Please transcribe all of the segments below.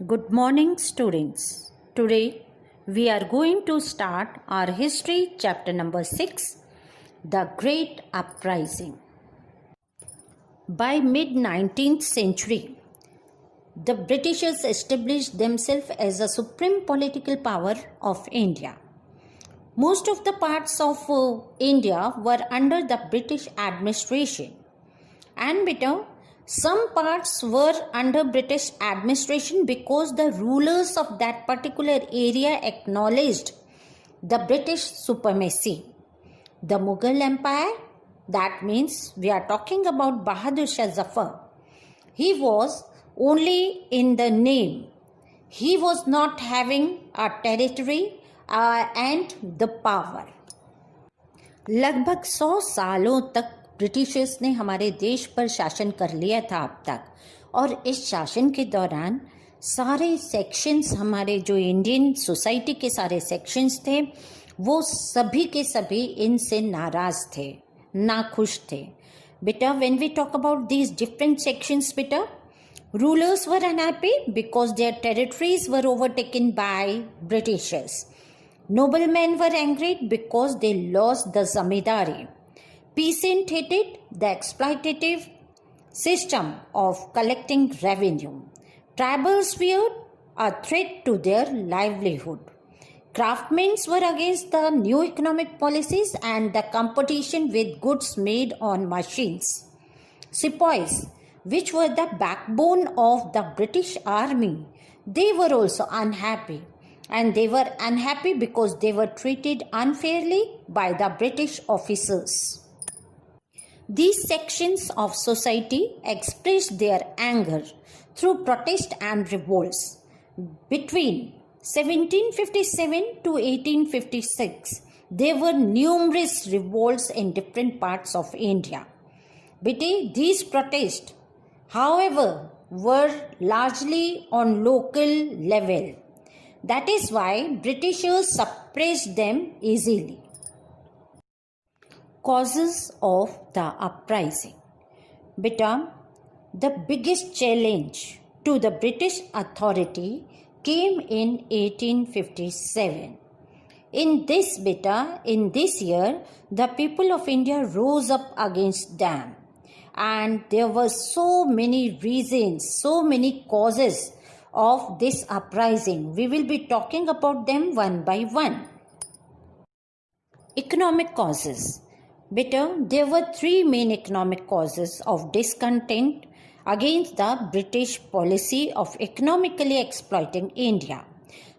Good morning, students. Today we are going to start our history chapter number 6, The Great Uprising. By mid 19th century, the Britishers established themselves as a supreme political power of India. Most of the parts of India were under the British administration, and some parts were under British administration because the rulers of that particular area acknowledged the British supremacy. The Mughal Empire, that means we are talking about Bahadur Shah Zafar. He was only in the name. He was not having a territory and the power. लगभग 100 सालों तक Britishers ने हमारे देश पर शासन कर लिया था अब तक, और इस शासन के दौरान सारे सेक्शंस, हमारे जो इंडियन सोसाइटी के सारे सेक्शंस थे, वो सभी के सभी इनसे नाराज थे, नाखुश थे. बेटा, when we talk about these different sections, बेटा, rulers were unhappy because their territories were overtaken by Britishers. Noblemen were angry because they lost the zamindari. Peasants hated the exploitative system of collecting revenue. Tribals feared a threat to their livelihood. Craftsmen were against the new economic policies and the competition with goods made on machines. Sepoys, which were the backbone of the British army, they were also unhappy. And they were unhappy because they were treated unfairly by the British officers. These sections of society expressed their anger through protest and revolts. Between 1757 to 1856, there were numerous revolts in different parts of India. These protests, however, were largely on local level. That is why Britishers suppressed them easily. Causes of the uprising. Beta, the biggest challenge to the British authority came in 1857. In this year, the people of India rose up against them. And there were so many reasons, so many causes of this uprising. We will be talking about them one by one. Economic causes. There were three main economic causes of discontent against the British policy of economically exploiting India.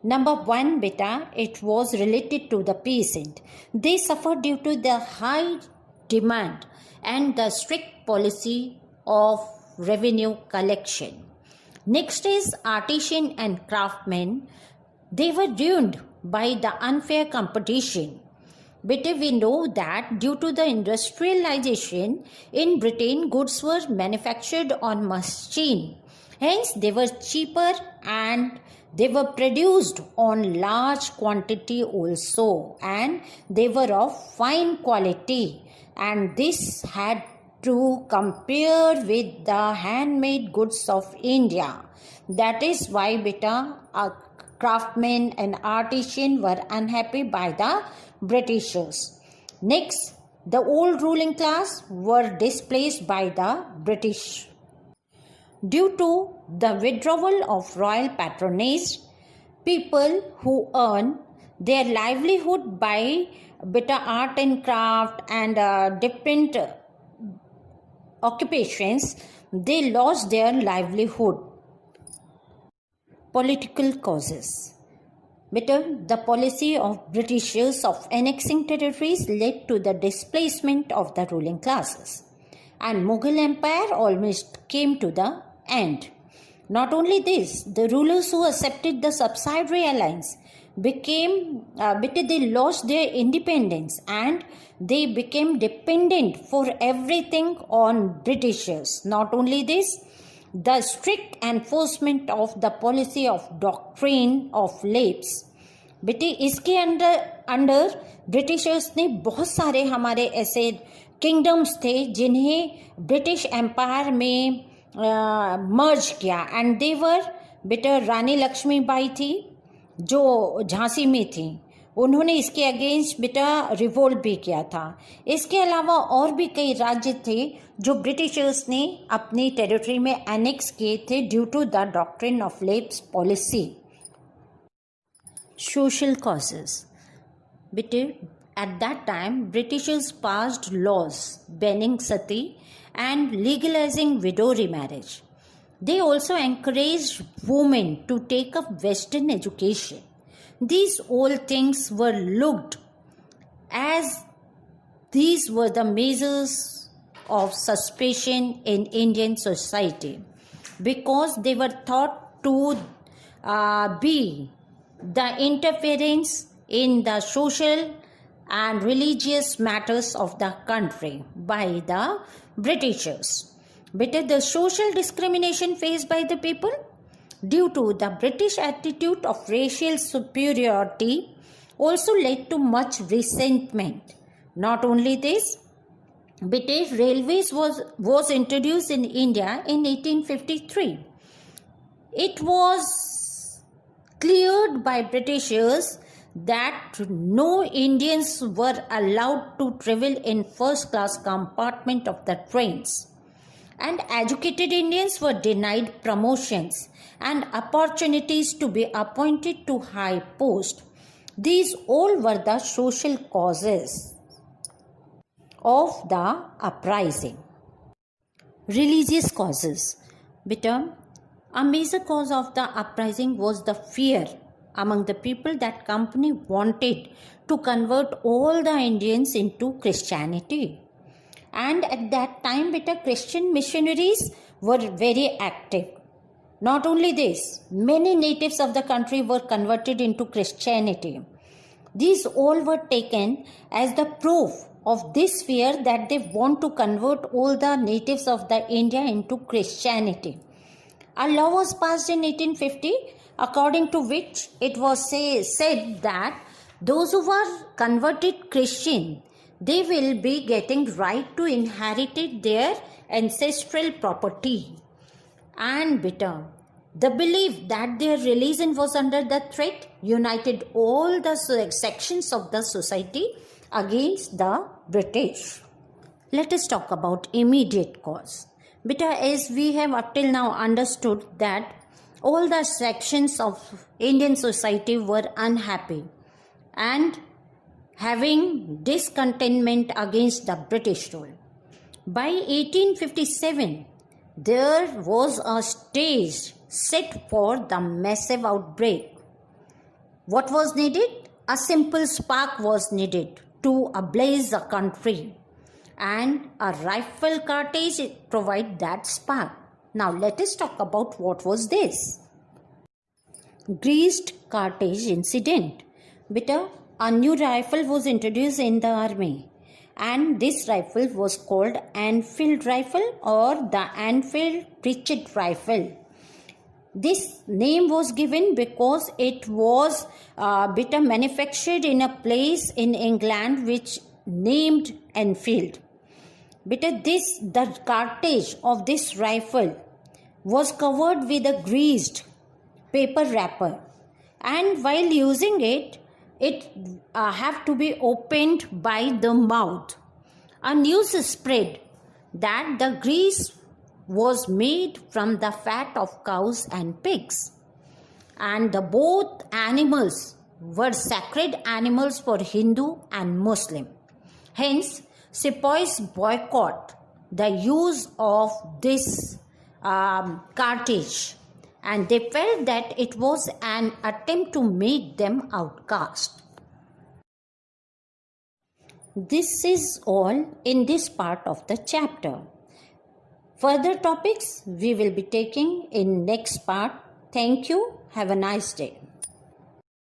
Number one, it was related to the peasant. They suffered due to the high demand and the strict policy of revenue collection. Next is artisan and craftsmen. They were ruined by the unfair competition. We know that due to the industrialization in Britain, goods were manufactured on machine. Hence, they were cheaper and they were produced on large quantity also, and they were of fine quality, and this had to compare with the handmade goods of India. That is why craftsmen and artisans were unhappy by the Britishers. Next, the old ruling class were displaced by the British. Due to the withdrawal of royal patronage, people who earn their livelihood by art and craft and different occupations, they lost their livelihood. Political causes. The policy of Britishers of annexing territories led to the displacement of the ruling classes, and Mughal Empire almost came to the end. Not only this, the rulers who accepted the subsidiary alliance they lost their independence and they became dependent for everything on Britishers. Not only this, the strict enforcement of the policy of doctrine of lapse. इसके under Britishers ने बहुत सारे हमारे ऐसे kingdoms थे जिन्हें British empire में मर्ज किया, एंड दे वर बेटा रानी लक्ष्मीबाई थी जो झांसी में थी, उन्होंने इसके अगेंस्ट बेटा रिवोल्ट भी किया था। इसके अलावा और भी कई राज्य थे जो ब्रिटिशर्स ने अपनी टेरिटरी में एनेक्स किए थे due to the doctrine of lapse policy. Social causes बेटे at that time Britishers passed laws banning sati and legalizing widow remarriage. They also encouraged women to take up Western education. These all things were looked as these were the measures of suspicion in Indian society because they were thought to be the interference in the social and religious matters of the country by the Britishers. But the social discrimination faced by the people due to the British attitude of racial superiority also led to much resentment. Not only this, British Railways was introduced in India in 1853. It was cleared by Britishers that no Indians were allowed to travel in first class compartment of the trains, and educated Indians were denied promotions and opportunities to be appointed to high post. These all were the social causes of the uprising. Religious causes. Beta, a major cause of the uprising was the fear among the people that company wanted to convert all the Indians into Christianity. And at that time, Christian missionaries were very active. Not only this, many natives of the country were converted into Christianity. These all were taken as the proof of this fear that they want to convert all the natives of the India into Christianity. A law was passed in 1850 according to which it was said that those who were converted Christian, they will be getting right to inherit their ancestral property. And the belief that their religion was under the threat united all the sections of the society against the British. Let us talk about immediate cause. As we have up till now understood that all the sections of Indian society were unhappy and having discontentment against the British rule. By 1857, there was a stage set for the massive outbreak. What was needed? A simple spark was needed to ablaze the country, and a rifle cartridge provided that spark. Now let us talk about what was this. Greased cartridge incident. A new rifle was introduced in the army, and this rifle was called Enfield rifle or the Enfield Pritchett rifle. This name was given because it was manufactured in a place in England which named Enfield. The cartridge of this rifle was covered with a greased paper wrapper, and while using it have to be opened by the mouth. A news spread that the grease was made from the fat of cows and pigs, and both animals were sacred animals for Hindu and Muslim. Hence, sepoys boycott the use of this cartridge, and they felt that it was an attempt to make them outcast. This is all in this part of the chapter. Further topics we will be taking in next part. Thank you. Have a nice day.